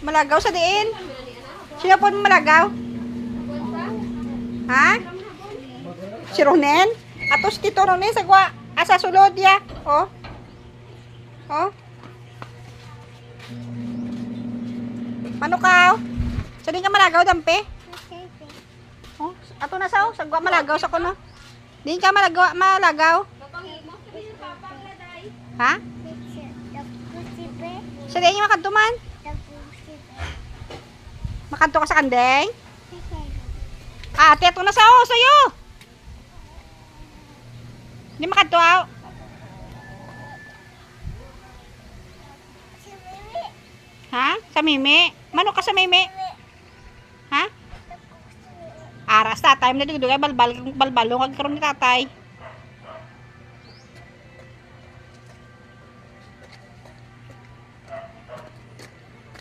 Malagaw sa diin. Sino po malagaw? Ha? Si Ronen? Atos kito Ronen sa gwa. Asa sulod ya. Oh. Oh. Manukaw. Sa di ka malagaw dampe? Oh, ato na sao? Sa gwa malagaw sa kuno. Di ka malagaw. Ha? Sa di niya makadtuman? Makadto ka sa kandeng? Ah, ate ato na sao sayo. Di makadto aw. Ha? Sa Mimi? Mano ka sa Mimi? Ha? Aras tatay mo na dugay balbalong kag karon ni tatay.